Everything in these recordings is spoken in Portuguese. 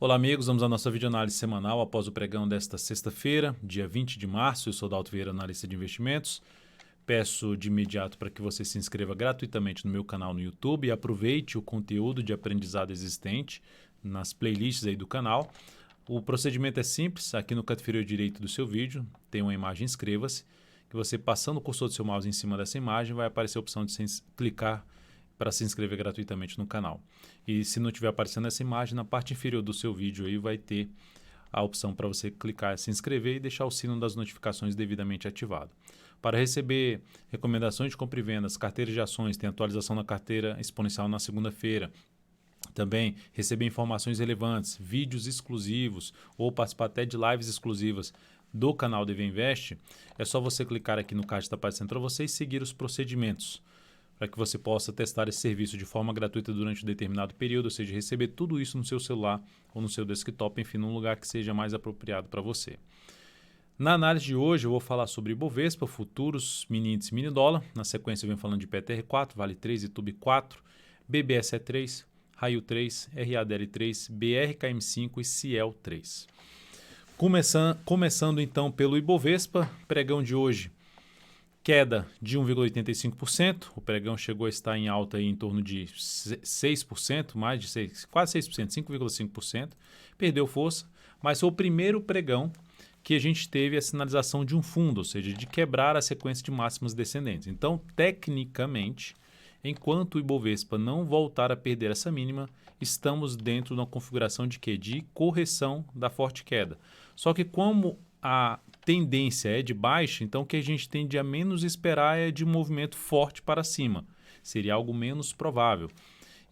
Olá amigos, vamos à nossa videoanálise semanal após o pregão desta sexta-feira, dia 20 de março. Eu sou Dalto Vieira, analista de investimentos. Peço de imediato para que você se inscreva gratuitamente no meu canal no YouTube e aproveite o conteúdo de aprendizado existente nas playlists aí do canal. O procedimento é simples, aqui no canto inferior direito do seu vídeo tem uma imagem inscreva-se, que você passando o cursor do seu mouse em cima dessa imagem vai aparecer a opção de clicar para se inscrever gratuitamente no canal. E se não estiver aparecendo essa imagem, na parte inferior do seu vídeo aí vai ter a opção para você clicar, se inscrever e deixar o sino das notificações devidamente ativado. Para receber recomendações de compra e vendas, carteiras de ações, tem atualização na carteira exponencial na segunda-feira. Também receber informações relevantes, vídeos exclusivos ou participar até de lives exclusivas do canal DV Invest, é só você clicar aqui no card que está aparecendo para você e seguir os procedimentos, para que você possa testar esse serviço de forma gratuita durante um determinado período, ou seja, receber tudo isso no seu celular ou no seu desktop, enfim, num lugar que seja mais apropriado para você. Na análise de hoje eu vou falar sobre Ibovespa, futuros, mini índice, mini dólar. Na sequência eu venho falando de PTR4, Vale 3, Itube 4, BBSE 3, Raio 3, RADL 3, BRKM5 e Ciel 3. Começando então pelo Ibovespa, pregão de hoje. Queda de 1,85%, o pregão chegou a estar em alta aí em torno de 6%, mais de 6%, quase 6%, 5,5%, perdeu força, mas foi o primeiro pregão que a gente teve a sinalização de um fundo, ou seja, de quebrar a sequência de máximas descendentes. Então, tecnicamente, enquanto o Ibovespa não voltar a perder essa mínima, estamos dentro de uma configuração de quê? De correção da forte queda. Só que como a tendência é de baixa, então o que a gente tende a menos esperar é de um movimento forte para cima. Seria algo menos provável.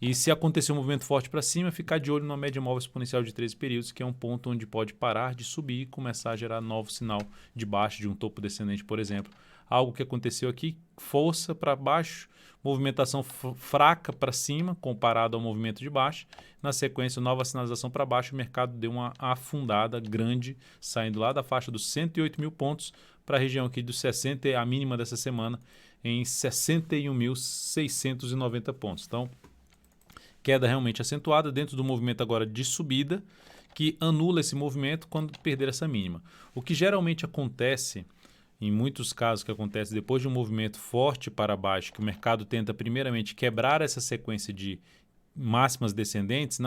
E se acontecer um movimento forte para cima, ficar de olho na média móvel exponencial de 13 períodos, que é um ponto onde pode parar de subir e começar a gerar novo sinal de baixa de um topo descendente, por exemplo. Algo que aconteceu aqui, força para baixo, movimentação fraca para cima, comparado ao movimento de baixo. Na sequência, nova sinalização para baixo, o mercado deu uma afundada grande, saindo lá da faixa dos 108 mil pontos para a região aqui dos 60, a mínima dessa semana, em 61.690 pontos. Então, queda realmente acentuada dentro do movimento agora de subida, que anula esse movimento quando perder essa mínima. O que geralmente acontece, em muitos casos que acontece depois de um movimento forte para baixo, que o mercado tenta primeiramente quebrar essa sequência de máximas descendentes,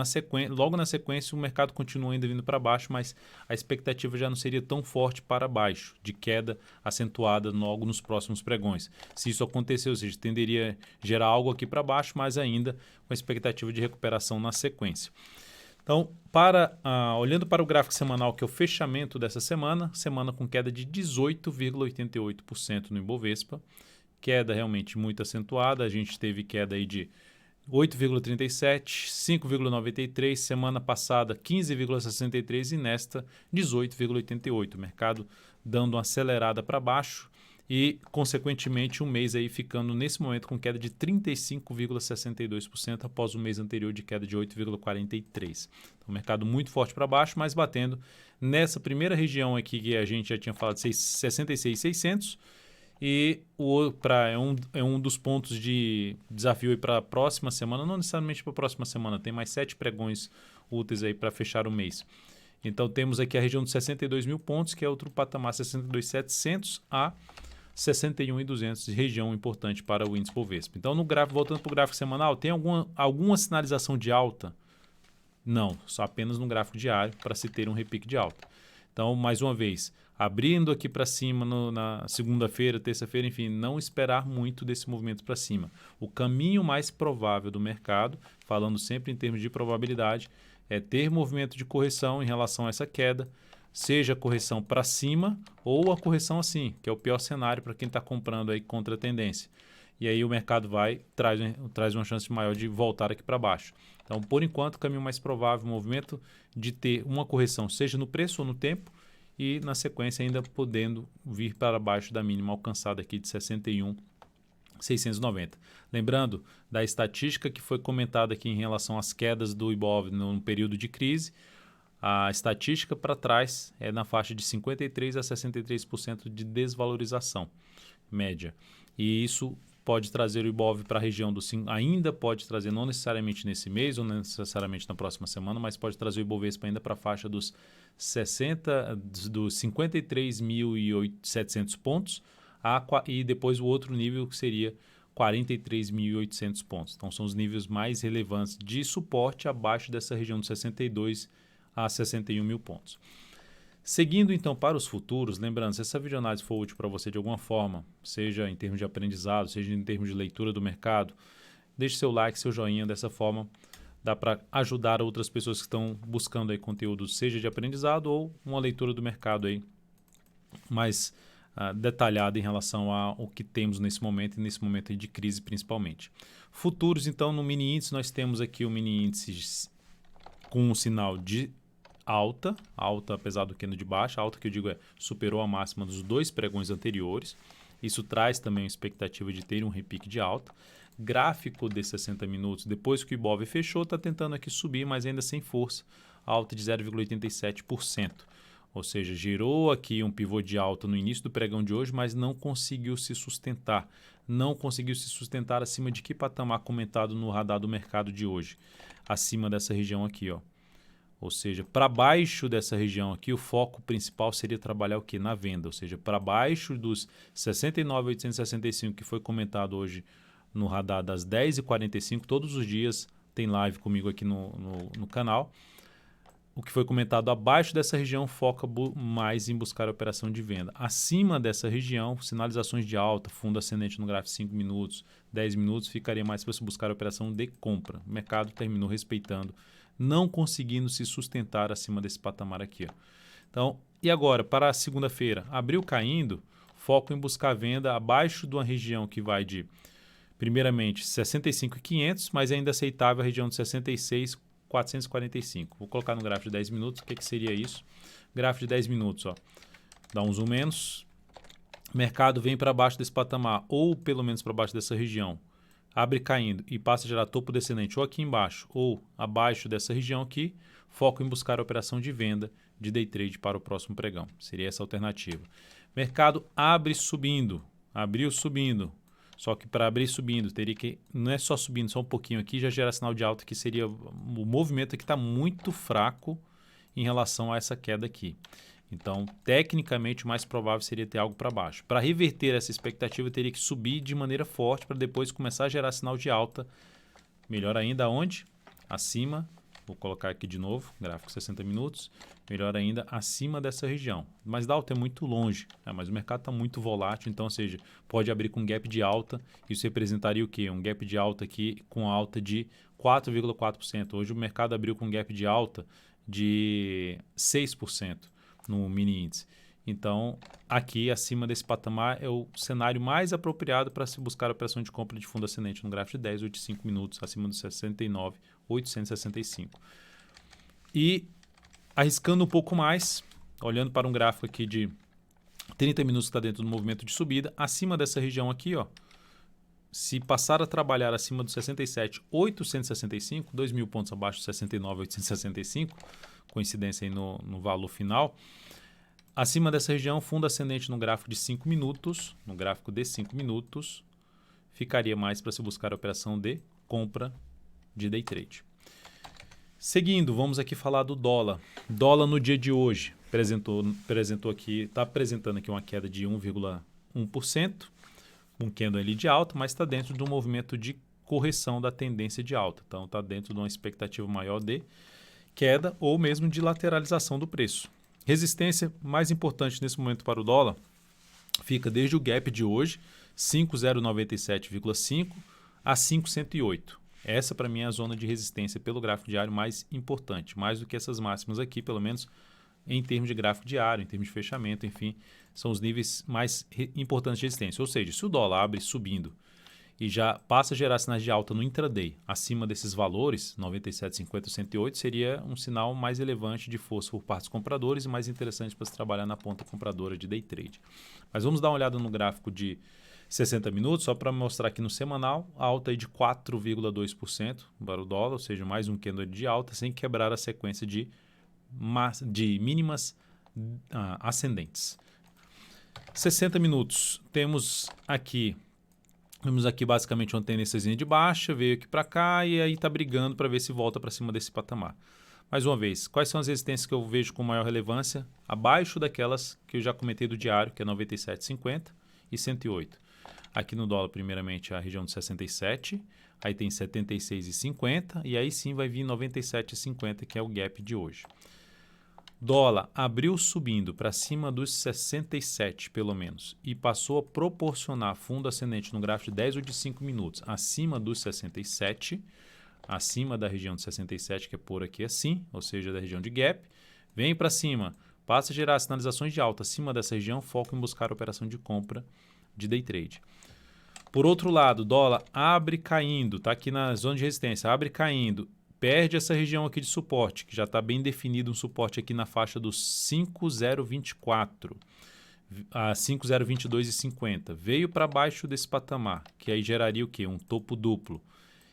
logo na sequência o mercado continua ainda vindo para baixo, mas a expectativa já não seria tão forte para baixo, de queda acentuada logo nos próximos pregões. Se isso acontecer, ou seja, tenderia a gerar algo aqui para baixo, mas ainda com a expectativa de recuperação na sequência. Então, olhando para o gráfico semanal, que é o fechamento dessa semana com queda de 18,88% no Ibovespa, queda realmente muito acentuada, a gente teve queda aí de 8,37, 5,93, semana passada 15,63 e nesta 18,88. O mercado dando uma acelerada para baixo e, consequentemente, um mês aí ficando nesse momento com queda de 35,62% após o mês anterior de queda de 8,43%. Então, mercado muito forte para baixo, mas batendo nessa primeira região aqui que a gente já tinha falado, 66,600. E é um dos pontos de desafio para a próxima semana, não necessariamente para a próxima semana, tem mais 7 pregões úteis aí para fechar o mês. Então temos aqui a região dos 62 mil pontos, que é outro patamar, 62.700 a 61.200, região importante para o índice Bovespa. Então voltando para o gráfico semanal, tem alguma sinalização de alta? Não, só apenas no gráfico diário para se ter um repique de alta. Então, mais uma vez, abrindo aqui para cima na segunda-feira, terça-feira, enfim, não esperar muito desse movimento para cima. O caminho mais provável do mercado, falando sempre em termos de probabilidade, é ter movimento de correção em relação a essa queda, seja a correção para cima ou a correção assim, que é o pior cenário para quem está comprando aí contra a tendência. E aí o mercado traz uma chance maior de voltar aqui para baixo. Então, por enquanto, o caminho mais provável, o movimento de ter uma correção, seja no preço ou no tempo, e na sequência ainda podendo vir para baixo da mínima alcançada aqui de 61.690. Lembrando da estatística que foi comentada aqui em relação às quedas do Ibov no período de crise, a estatística para trás é na faixa de 53% a 63% de desvalorização média. E isso pode trazer o Ibov para a região do 5, ainda pode trazer, não necessariamente nesse mês ou não necessariamente na próxima semana, mas pode trazer o Ibovespa ainda para a faixa dos 53.700 pontos e depois o outro nível que seria 43.800 pontos. Então são os níveis mais relevantes de suporte abaixo dessa região de 62 a 61 mil pontos. Seguindo então para os futuros, lembrando, se essa videoanálise for útil para você de alguma forma, seja em termos de aprendizado, seja em termos de leitura do mercado, deixe seu like, seu joinha, dessa forma dá para ajudar outras pessoas que estão buscando aí conteúdo, seja de aprendizado ou uma leitura do mercado aí mais detalhada em relação ao que temos nesse momento e nesse momento aí de crise principalmente. Futuros, então, no mini índice nós temos aqui o mini índice com um sinal de alta apesar do candle de baixa, alta que eu digo superou a máxima dos 2 pregões anteriores. Isso traz também a expectativa de ter um repique de alta. Gráfico de 60 minutos, depois que o Ibov fechou, está tentando aqui subir, mas ainda sem força, alta de 0,87%. Ou seja, gerou aqui um pivô de alta no início do pregão de hoje, mas não conseguiu se sustentar. Não conseguiu se sustentar acima de que patamar comentado no radar do mercado de hoje? Acima dessa região aqui, ó. Ou seja, para baixo dessa região aqui, o foco principal seria trabalhar o quê? Na venda. Ou seja, para baixo dos 69.865 que foi comentado hoje no radar das 10h45, todos os dias tem live comigo aqui no canal. O que foi comentado abaixo dessa região foca mais em buscar a operação de venda. Acima dessa região, sinalizações de alta, fundo ascendente no gráfico 5 minutos, 10 minutos, ficaria mais para você buscar a operação de compra. O mercado terminou respeitando, não conseguindo se sustentar acima desse patamar aqui, ó. Então, e agora, para a segunda-feira? Abriu caindo, foco em buscar a venda abaixo de uma região que vai de, primeiramente, 65.500, mas ainda aceitável a região de 66.445. Vou colocar no gráfico de 10 minutos, o que seria isso? Gráfico de 10 minutos, ó. Dá um zoom menos. Mercado vem para baixo desse patamar, ou pelo menos para baixo dessa região. Abre caindo e passa a gerar topo descendente ou aqui embaixo ou abaixo dessa região aqui, foco em buscar a operação de venda de day trade para o próximo pregão. Seria essa a alternativa. Mercado abre subindo, abriu subindo. Só que para abrir subindo, teria que, não é só subindo, só um pouquinho aqui, já gera sinal de alta, que seria o movimento que está muito fraco em relação a essa queda aqui. Então, tecnicamente, o mais provável seria ter algo para baixo. Para reverter essa expectativa, teria que subir de maneira forte para depois começar a gerar sinal de alta. Melhor ainda, onde? Acima, vou colocar aqui de novo, gráfico 60 minutos. Melhor ainda, acima dessa região. Mas da alta é muito longe, mas o mercado está muito volátil, então, ou seja, pode abrir com gap de alta. Isso representaria o quê? Um gap de alta aqui com alta de 4,4%. Hoje o mercado abriu com gap de alta de 6%. No mini índice. Então, aqui acima desse patamar é o cenário mais apropriado para se buscar a operação de compra de fundo ascendente no gráfico de 10 ou de 5 minutos, acima dos 69.865. E arriscando um pouco mais, olhando para um gráfico aqui de 30 minutos que está dentro do movimento de subida, acima dessa região aqui, ó, se passar a trabalhar acima dos 67.865, 2 mil pontos abaixo dos 69.865, coincidência aí no valor final. Acima dessa região, fundo ascendente no gráfico de 5 minutos, no gráfico de 5 minutos, ficaria mais para se buscar a operação de compra de day trade. Seguindo, vamos aqui falar do dólar. Dólar no dia de hoje apresentou aqui, está apresentando aqui uma queda de 1,1%, um candle ali de alta, mas está dentro de um movimento de correção da tendência de alta. Então, está dentro de uma expectativa maior de queda ou mesmo de lateralização do preço. Resistência mais importante nesse momento para o dólar fica desde o gap de hoje, 5.097,5 a 5.108. Essa para mim é a zona de resistência pelo gráfico diário mais importante, mais do que essas máximas aqui, pelo menos em termos de gráfico diário, em termos de fechamento, enfim, são os níveis mais importantes de resistência. Ou seja, se o dólar abre subindo e já passa a gerar sinais de alta no intraday, acima desses valores, 97,50, 108, seria um sinal mais relevante de força por parte dos compradores e mais interessante para se trabalhar na ponta compradora de day trade. Mas vamos dar uma olhada no gráfico de 60 minutos, só para mostrar aqui no semanal, a alta aí de 4,2% para o dólar, ou seja, mais um candle de alta, sem quebrar a sequência de mínimas ascendentes. 60 minutos, temos aqui Vemos aqui basicamente uma tendênciazinha de baixa, veio aqui para cá e aí está brigando para ver se volta para cima desse patamar. Mais uma vez, quais são as resistências que eu vejo com maior relevância? Abaixo daquelas que eu já comentei do diário, que é 97,50 e 108. Aqui no dólar, primeiramente, a região de 67, aí tem 76,50 e aí sim vai vir 97,50, que é o gap de hoje. Dólar abriu subindo para cima dos 67, pelo menos, e passou a proporcionar fundo ascendente no gráfico de 10 ou de 5 minutos acima dos 67, acima da região de 67, que é por aqui assim, ou seja, da região de gap, vem para cima, passa a gerar sinalizações de alta acima dessa região, foco em buscar a operação de compra de day trade. Por outro lado, dólar abre caindo, está aqui na zona de resistência, abre caindo, perde essa região aqui de suporte, que já está bem definido um suporte aqui na faixa dos 5,024 a 5,022,50. Veio para baixo desse patamar, que aí geraria o quê? Um topo duplo.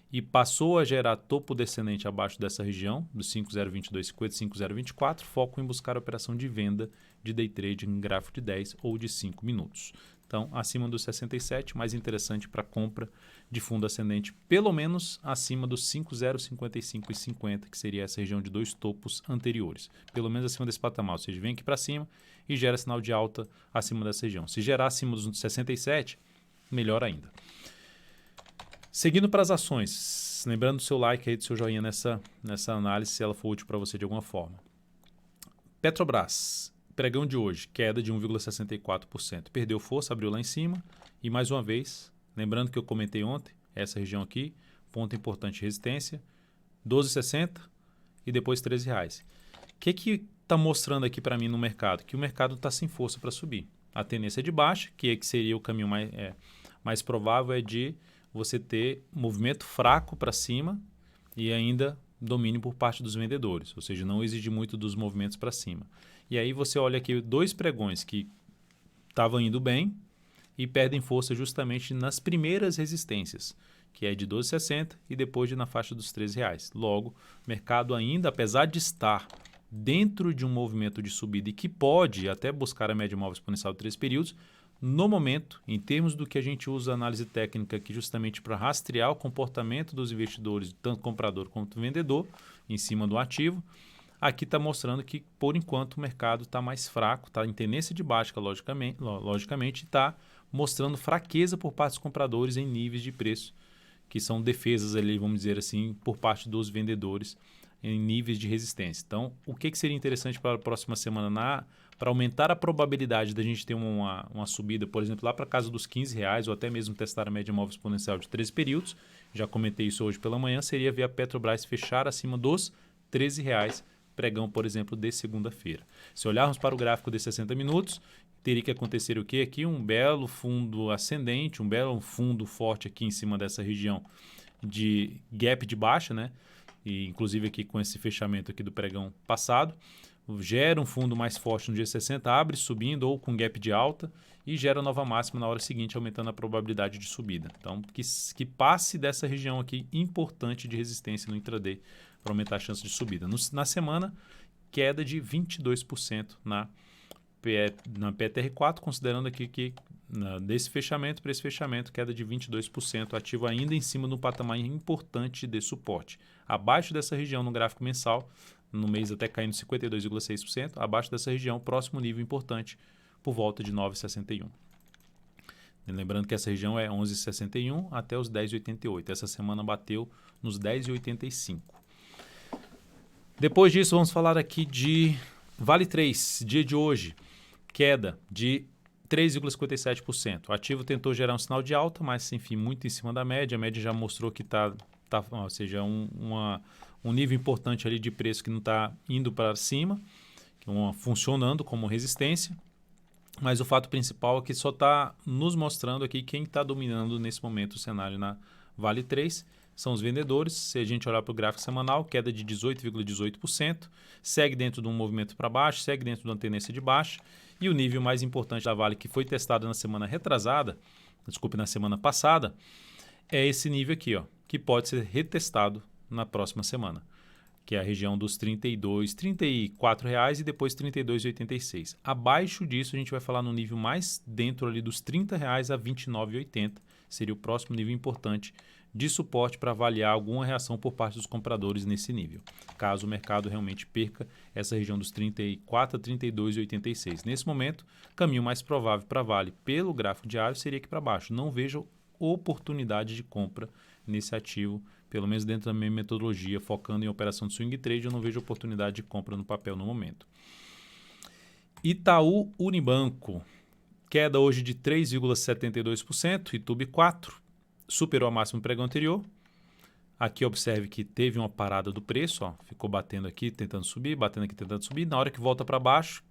E passou a gerar topo descendente abaixo dessa região, dos 5,022,50 e 5,024, foco em buscar a operação de venda de day trade em gráfico de 10 ou de 5 minutos. Então, acima dos 67, mais interessante para compra de fundo ascendente, pelo menos acima dos 5,055 e 50, que seria essa região de dois topos anteriores. Pelo menos acima desse patamar, ou seja, vem aqui para cima e gera sinal de alta acima dessa região. Se gerar acima dos 67, melhor ainda. Seguindo para as ações, lembrando do seu like aí, do seu joinha nessa análise, se ela for útil para você de alguma forma. Petrobras. Pregão de hoje, queda de 1,64%. Perdeu força, abriu lá em cima. E mais uma vez, lembrando que eu comentei ontem, essa região aqui, ponto importante, resistência, 12,60 e depois R$13. O que está mostrando aqui para mim no mercado? Que o mercado está sem força para subir. A tendência é de baixa, que seria o caminho mais provável, é de você ter movimento fraco para cima e ainda domínio por parte dos vendedores, ou seja, não exige muito dos movimentos para cima. E aí você olha aqui dois pregões que estavam indo bem e perdem força justamente nas primeiras resistências, que é de 12,60 e depois na faixa dos R$13. Logo, o mercado ainda, apesar de estar dentro de um movimento de subida e que pode até buscar a média móvel exponencial de 3 períodos, no momento, em termos do que a gente usa a análise técnica aqui justamente para rastrear o comportamento dos investidores, tanto comprador quanto vendedor, em cima do ativo, aqui está mostrando que, por enquanto, o mercado está mais fraco, está em tendência de baixa, logicamente, está mostrando fraqueza por parte dos compradores em níveis de preço, que são defesas ali, vamos dizer assim, por parte dos vendedores em níveis de resistência. Então, o que seria interessante para a próxima semana para aumentar a probabilidade da gente ter uma subida, por exemplo, lá para casa dos R$15, ou até mesmo testar a média móvel exponencial de 13 períodos, já comentei isso hoje pela manhã, seria ver a Petrobras fechar acima dos R$13, pregão, por exemplo, de segunda-feira. Se olharmos para o gráfico de 60 minutos, teria que acontecer o quê? Aqui um belo fundo ascendente, um belo fundo forte aqui em cima dessa região de gap de baixa, né? E inclusive aqui com esse fechamento aqui do pregão passado, gera um fundo mais forte no dia 60, abre subindo ou com gap de alta e gera nova máxima na hora seguinte, aumentando a probabilidade de subida. Então, que passe dessa região aqui importante de resistência no intraday para aumentar a chance de subida. Na semana, queda de 22% na PTR4, considerando aqui que desse fechamento para esse fechamento, queda de 22%, ativo ainda em cima de um patamar importante de suporte. Abaixo dessa região no gráfico mensal, no mês até caindo 52,6%, abaixo dessa região, próximo nível importante, por volta de 9,61. Lembrando que essa região é 11,61 até os 10,88. Essa semana bateu nos 10,85. Depois disso, vamos falar aqui de Vale 3, dia de hoje, queda de 3,57%. O ativo tentou gerar um sinal de alta, mas enfim, muito em cima da média. A média já mostrou que ou seja, um nível importante ali de preço que não está indo para cima, funcionando como resistência. Mas o fato principal é que só está nos mostrando aqui quem está dominando nesse momento o cenário na Vale 3. São os vendedores. Se a gente olhar para o gráfico semanal, queda de 18,18%, segue dentro de um movimento para baixo, segue dentro de uma tendência de baixa. E o nível mais importante da Vale, que foi testado na semana na semana passada, é esse nível aqui, ó, que pode ser retestado na próxima semana, que é a região dos R$ 34 e depois R$ 32,86. Abaixo disso, a gente vai falar no nível mais dentro ali dos R$ 30 a R$ 29,80, seria o próximo nível importante de suporte para avaliar alguma reação por parte dos compradores nesse nível, caso o mercado realmente perca essa região dos 34, 32 e 86. Nesse momento, o caminho mais provável para Vale pelo gráfico diário seria aqui para baixo. Não vejo oportunidade de compra nesse ativo, pelo menos dentro da minha metodologia, focando em operação de swing trade, eu não vejo oportunidade de compra no papel no momento. Itaú Unibanco, queda hoje de 3,72%, Itube 4%, superou a máxima do pregão anterior. Aqui observe que teve uma parada do preço, ó, ficou batendo aqui, tentando subir, batendo aqui, tentando subir. Na hora que volta para baixo,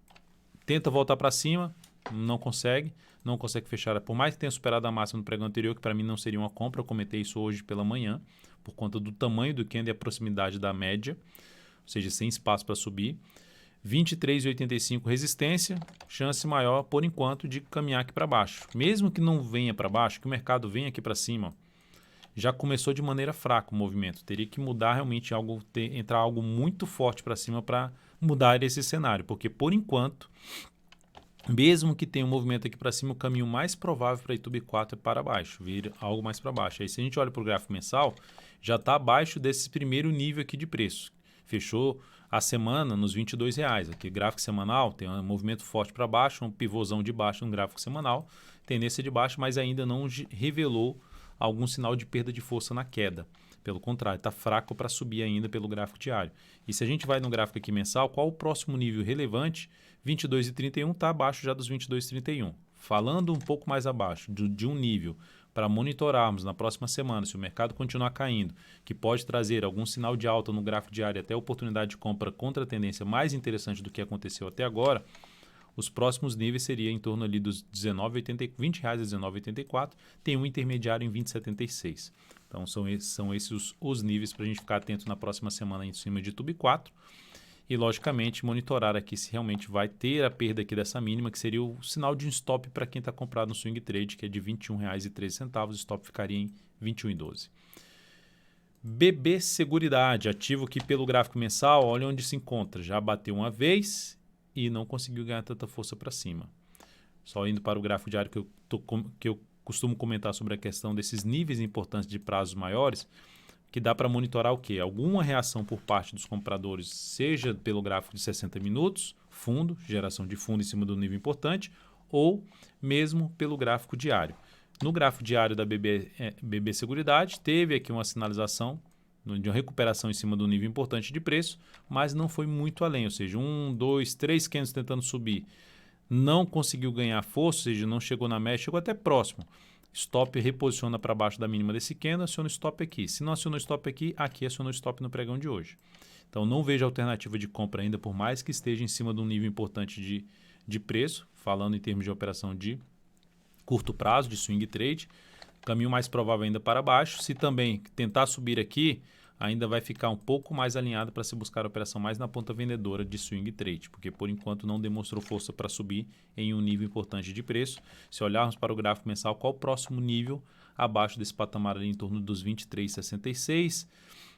tenta voltar para cima, não consegue fechar. Por mais que tenha superado a máxima do pregão anterior, que para mim não seria uma compra, eu comentei isso hoje pela manhã, por conta do tamanho do candle e a proximidade da média, ou seja, sem espaço para subir. 23,85 resistência, chance maior por enquanto de caminhar aqui para baixo. Mesmo que não venha para baixo, que o mercado venha aqui para cima, já começou de maneira fraca o movimento. Teria que mudar realmente algo, entrar algo muito forte para cima para mudar esse cenário, porque por enquanto, mesmo que tenha um movimento aqui para cima, o caminho mais provável para Itube 4 é para baixo, vir algo mais para baixo. Aí se a gente olha para o gráfico mensal, já está abaixo desse primeiro nível aqui de preço. Fechou a semana nos R$ 22,00. Aqui gráfico semanal tem um movimento forte para baixo, um pivôzão de baixo no gráfico semanal, tendência de baixo, mas ainda não revelou algum sinal de perda de força na queda. Pelo contrário, está fraco para subir ainda pelo gráfico diário. E se a gente vai no gráfico aqui mensal, qual o próximo nível relevante? 22,31 está abaixo já dos 22,31. Falando um pouco mais abaixo de um nível para monitorarmos na próxima semana, se o mercado continuar caindo, que pode trazer algum sinal de alta no gráfico diário até oportunidade de compra contra a tendência mais interessante do que aconteceu até agora, os próximos níveis seriam em torno ali dos R$ 20,00 a R$ 19,84, tem um intermediário em 20,76. Então são esses os níveis para a gente ficar atento na próxima semana em cima de Itube 4 e logicamente monitorar aqui se realmente vai ter a perda aqui dessa mínima, que seria o sinal de um stop para quem está comprado no swing trade, que é de R$ 21,13, o stop ficaria em R$ 21,12. BB Seguridade, ativo que pelo gráfico mensal, olha onde se encontra, já bateu uma vez e não conseguiu ganhar tanta força para cima. Só indo para o gráfico diário que eu costumo comentar sobre a questão desses níveis importantes de prazos maiores, que dá para monitorar o quê? Alguma reação por parte dos compradores, seja pelo gráfico de 60 minutos, fundo, geração de fundo em cima do nível importante, ou mesmo pelo gráfico diário. No gráfico diário da BB Seguridade, teve aqui uma sinalização de uma recuperação em cima do nível importante de preço, mas não foi muito além, ou seja, 1, 2, 3 candles tentando subir, não conseguiu ganhar força, ou seja, não chegou na média, chegou até próximo. Stop reposiciona para baixo da mínima desse candle, aciona o stop aqui. Se não acionou o stop aqui, aqui acionou o stop no pregão de hoje. Então não vejo alternativa de compra ainda, por mais que esteja em cima de um nível importante de preço, falando em termos de operação de curto prazo, de swing trade. Caminho mais provável ainda para baixo. Se também tentar subir aqui, ainda vai ficar um pouco mais alinhado para se buscar a operação mais na ponta vendedora de swing trade, porque por enquanto não demonstrou força para subir em um nível importante de preço. Se olharmos para o gráfico mensal, qual o próximo nível abaixo desse patamar ali em torno dos 23,66,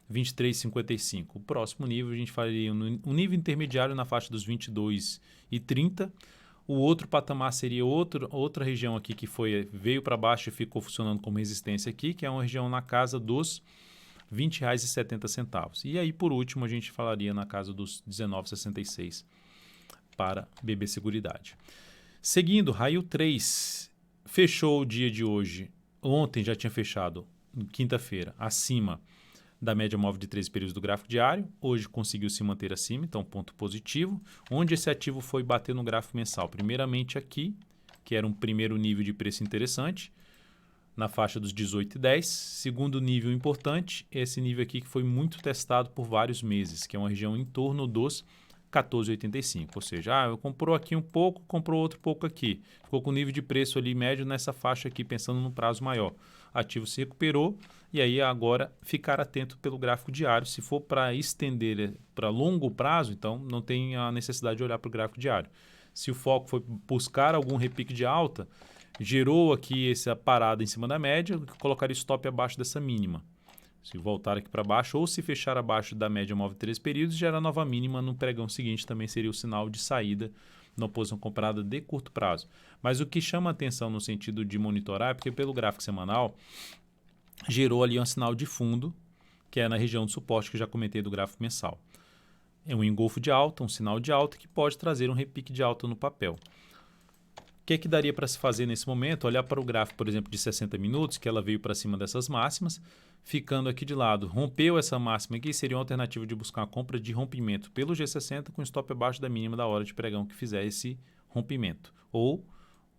23,55? O próximo nível a gente faria um nível intermediário na faixa dos 22,30. O outro patamar seria outra região aqui que veio para baixo e ficou funcionando como resistência aqui, que é uma região na casa dos R$ 20,70. E aí, por último, a gente falaria na casa dos R$ 19,66 para BB Seguridade. Seguindo, Raio 3 fechou o dia de hoje. Ontem já tinha fechado, quinta-feira, acima da média móvel de 13 períodos do gráfico diário. Hoje conseguiu se manter acima, então ponto positivo. Onde esse ativo foi bater no gráfico mensal? Primeiramente aqui, que era um primeiro nível de preço interessante, na faixa dos 18,10. Segundo nível importante, esse nível aqui que foi muito testado por vários meses, que é uma região em torno dos 14,85. Ou seja, eu comprou aqui um pouco, comprou outro pouco aqui. Ficou com nível de preço ali médio nessa faixa aqui, pensando no prazo maior. Ativo se recuperou e aí agora ficar atento pelo gráfico diário. Se for para estender para longo prazo, então não tem a necessidade de olhar para o gráfico diário. Se o foco foi buscar algum repique de alta, gerou aqui essa parada em cima da média, colocaria stop abaixo dessa mínima. Se voltar aqui para baixo ou se fechar abaixo da média móvel de 13 períodos, gera nova mínima no pregão seguinte, também seria o sinal de saída na posição comprada de curto prazo. Mas o que chama atenção no sentido de monitorar é porque pelo gráfico semanal gerou ali um sinal de fundo, que é na região de suporte que eu já comentei do gráfico mensal. É um engolfo de alta, um sinal de alta que pode trazer um repique de alta no papel. O que daria para se fazer nesse momento? Olhar para o gráfico, por exemplo, de 60 minutos, que ela veio para cima dessas máximas, ficando aqui de lado. Rompeu essa máxima aqui, seria uma alternativa de buscar uma compra de rompimento pelo G60 com stop abaixo da mínima da hora de pregão que fizer esse rompimento. Ou,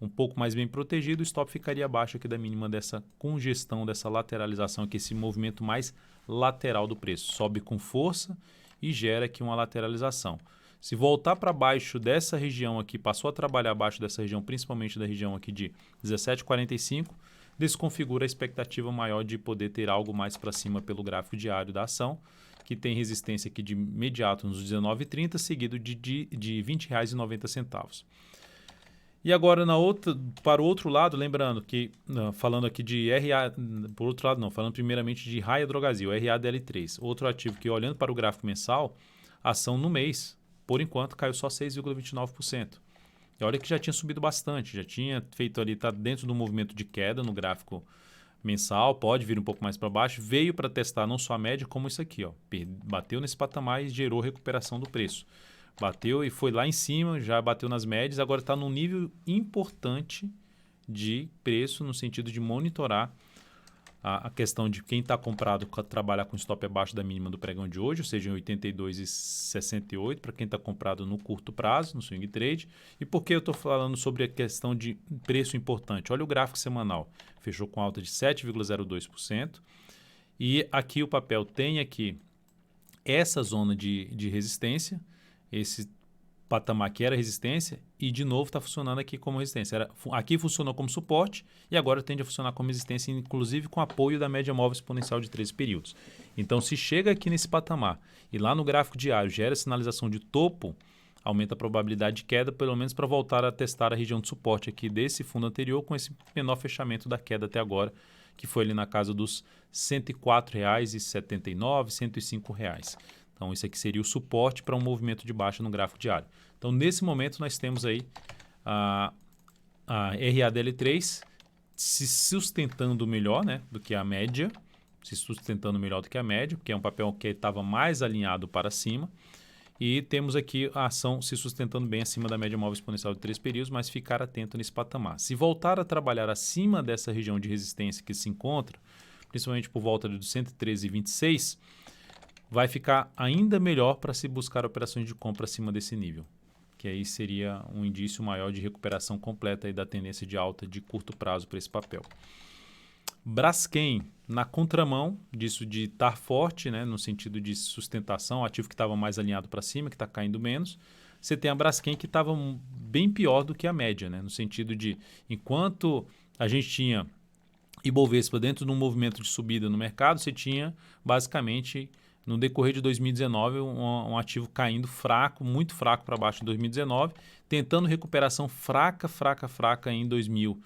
um pouco mais bem protegido, o stop ficaria abaixo aqui da mínima dessa congestão, dessa lateralização, aqui, esse movimento mais lateral do preço. Sobe com força e gera aqui uma lateralização. Se voltar para baixo dessa região aqui, passou a trabalhar abaixo dessa região, principalmente da região aqui de 17,45, desconfigura a expectativa maior de poder ter algo mais para cima pelo gráfico diário da ação, que tem resistência aqui de imediato nos 19,30, seguido de R$ 20,90. E agora para o outro lado, lembrando que, falando aqui de RA, por outro lado não, falando primeiramente de Raia Drogasil, RADL3, outro ativo que olhando para o gráfico mensal, a ação no mês, por enquanto, caiu só 6,29%. E olha que já tinha subido bastante, já tinha feito ali, está dentro do movimento de queda no gráfico mensal, pode vir um pouco mais para baixo, veio para testar não só a média, como isso aqui, ó, bateu nesse patamar e gerou recuperação do preço. Bateu e foi lá em cima, já bateu nas médias, agora está num nível importante de preço, no sentido de monitorar a questão de quem está comprado trabalhar com stop abaixo da mínima do pregão de hoje, ou seja, em 82,68 para quem está comprado no curto prazo, no swing trade. E por que eu estou falando sobre a questão de preço importante? Olha o gráfico semanal, fechou com alta de 7,02%. E aqui o papel tem aqui essa zona de resistência, esse patamar que era resistência e de novo está funcionando aqui como resistência. Aqui funcionou como suporte e agora tende a funcionar como resistência, inclusive com apoio da média móvel exponencial de 13 períodos. Então, se chega aqui nesse patamar e lá no gráfico diário gera sinalização de topo, aumenta a probabilidade de queda, pelo menos para voltar a testar a região de suporte aqui desse fundo anterior com esse menor fechamento da queda até agora, que foi ali na casa dos R$ 104,79, R$ 105. Então, isso aqui seria o suporte para um movimento de baixa no gráfico diário. Então, nesse momento, nós temos aí a RADL3 se sustentando melhor, né, do que a média, porque é um papel que estava mais alinhado para cima. E temos aqui a ação se sustentando bem acima da média móvel exponencial de 3 períodos, mas ficar atento nesse patamar. Se voltar a trabalhar acima dessa região de resistência que se encontra, principalmente por volta dos 113,26, vai ficar ainda melhor para se buscar operações de compra acima desse nível, que aí seria um indício maior de recuperação completa aí da tendência de alta de curto prazo para esse papel. Braskem, na contramão disso de estar forte, né, no sentido de sustentação, ativo que estava mais alinhado para cima, que está caindo menos, você tem a Braskem que estava bem pior do que a média, né, no sentido de, enquanto a gente tinha Ibovespa dentro de um movimento de subida no mercado, você tinha basicamente no decorrer de 2019, um ativo caindo fraco, muito fraco para baixo em 2019, tentando recuperação fraca em 2000,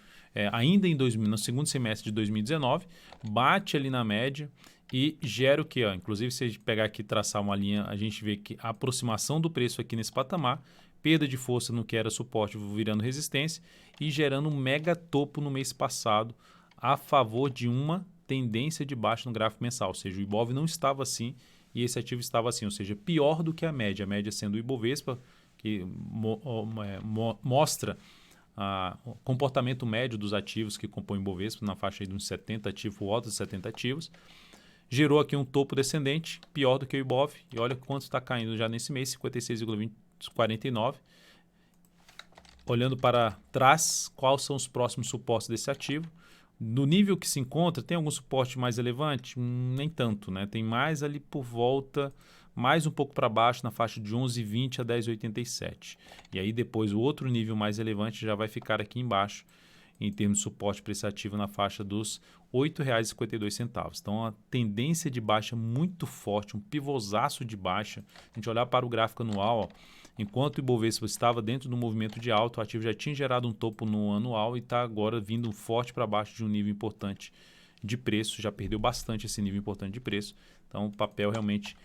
ainda em 2000, no segundo semestre de 2019, bate ali na média e gera o que? Inclusive, se a gente pegar aqui e traçar uma linha, a gente vê que a aproximação do preço aqui nesse patamar, perda de força no que era suporte virando resistência e gerando um mega topo no mês passado a favor de uma tendência de baixa no gráfico mensal, ou seja, o Ibov não estava assim e esse ativo estava assim, ou seja, pior do que a média sendo o Ibovespa, que mostra o comportamento médio dos ativos que compõem o Ibovespa, na faixa aí de uns 70 ativos, ou altos de 70 ativos, gerou aqui um topo descendente, pior do que o Ibov, e olha quanto está caindo já nesse mês, 56,49. Olhando para trás, quais são os próximos suportes desse ativo? No nível que se encontra, tem algum suporte mais relevante? Nem tanto, né? Tem mais ali por volta, mais um pouco para baixo, na faixa de 11,20 a 10,87. E aí depois o outro nível mais relevante já vai ficar aqui embaixo, em termos de suporte para esse ativo na faixa dos R$ 8,52. Então, a tendência de baixa muito forte, um pivôzaço de baixa. A gente olhar para o gráfico anual, ó, enquanto o Ibovespa estava dentro do movimento de alta, o ativo já tinha gerado um topo no anual e está agora vindo forte para baixo de um nível importante de preço, já perdeu bastante esse nível importante de preço. Então, o papel realmente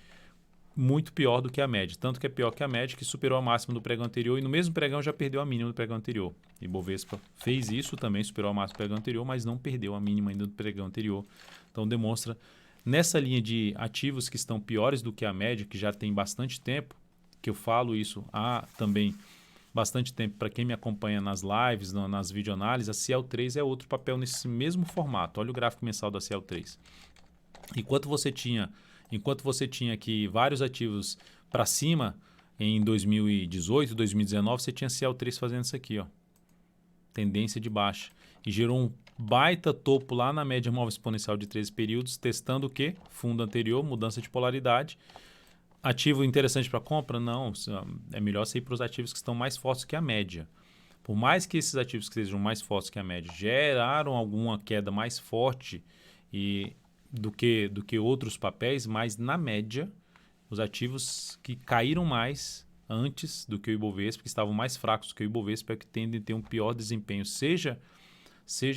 muito pior do que a média. Tanto que é pior que a média, que superou a máxima do pregão anterior e no mesmo pregão já perdeu a mínima do pregão anterior. E Bovespa fez isso também, superou a máxima do pregão anterior, mas não perdeu a mínima ainda do pregão anterior. Então demonstra, nessa linha de ativos que estão piores do que a média, que já tem bastante tempo, que eu falo isso há também bastante tempo, para quem me acompanha nas lives, nas videoanálises, a CL3 é outro papel nesse mesmo formato. Olha o gráfico mensal da CL3. Enquanto você tinha aqui vários ativos para cima, em 2018, 2019, você tinha CL3 fazendo isso aqui, ó, tendência de baixa. E gerou um baita topo lá na média móvel exponencial de 13 períodos, testando o quê? Fundo anterior, mudança de polaridade. Ativo interessante para compra? Não, é melhor você ir para os ativos que estão mais fortes que a média. Por mais que esses ativos que sejam mais fortes que a média geraram alguma queda mais forte do que outros papéis, mas na média, os ativos que caíram mais antes do que o Ibovespa, que estavam mais fracos do que o Ibovespa, é que tendem a ter um pior desempenho, seja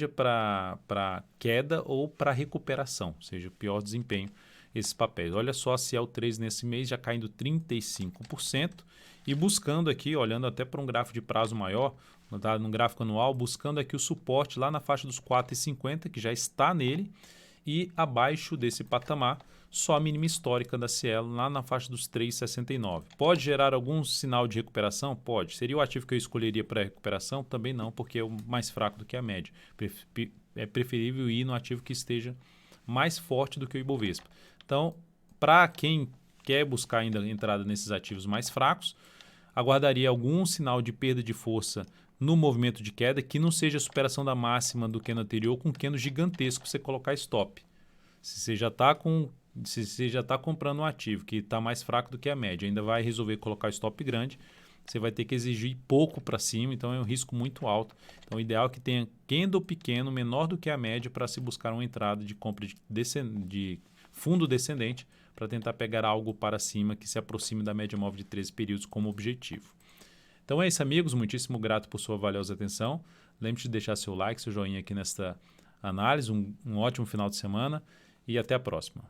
para queda ou para recuperação, seja pior desempenho esses papéis. Olha só a CL3 nesse mês já caindo 35% e buscando aqui, olhando até para um gráfico de prazo maior, no gráfico anual, buscando aqui o suporte lá na faixa dos 4,50, que já está nele, e abaixo desse patamar, só a mínima histórica da Cielo, lá na faixa dos 3,69. Pode gerar algum sinal de recuperação? Pode. Seria o ativo que eu escolheria para recuperação? Também não, porque é o mais fraco do que a média. É preferível ir no ativo que esteja mais forte do que o Ibovespa. Então, para quem quer buscar ainda entrada nesses ativos mais fracos, aguardaria algum sinal de perda de força no movimento de queda que não seja a superação da máxima do candle anterior com um candle gigantesco para você colocar stop. Se você já está comprando um ativo que está mais fraco do que a média, ainda vai resolver colocar stop grande, você vai ter que exigir pouco para cima, então é um risco muito alto. Então o ideal é que tenha candle pequeno, menor do que a média, para se buscar uma entrada de compra de fundo descendente, para tentar pegar algo para cima que se aproxime da média móvel de 13 períodos como objetivo. Então é isso, amigos. Muitíssimo grato por sua valiosa atenção. Lembre-se de deixar seu like, seu joinha aqui nesta análise. Um ótimo final de semana e até a próxima.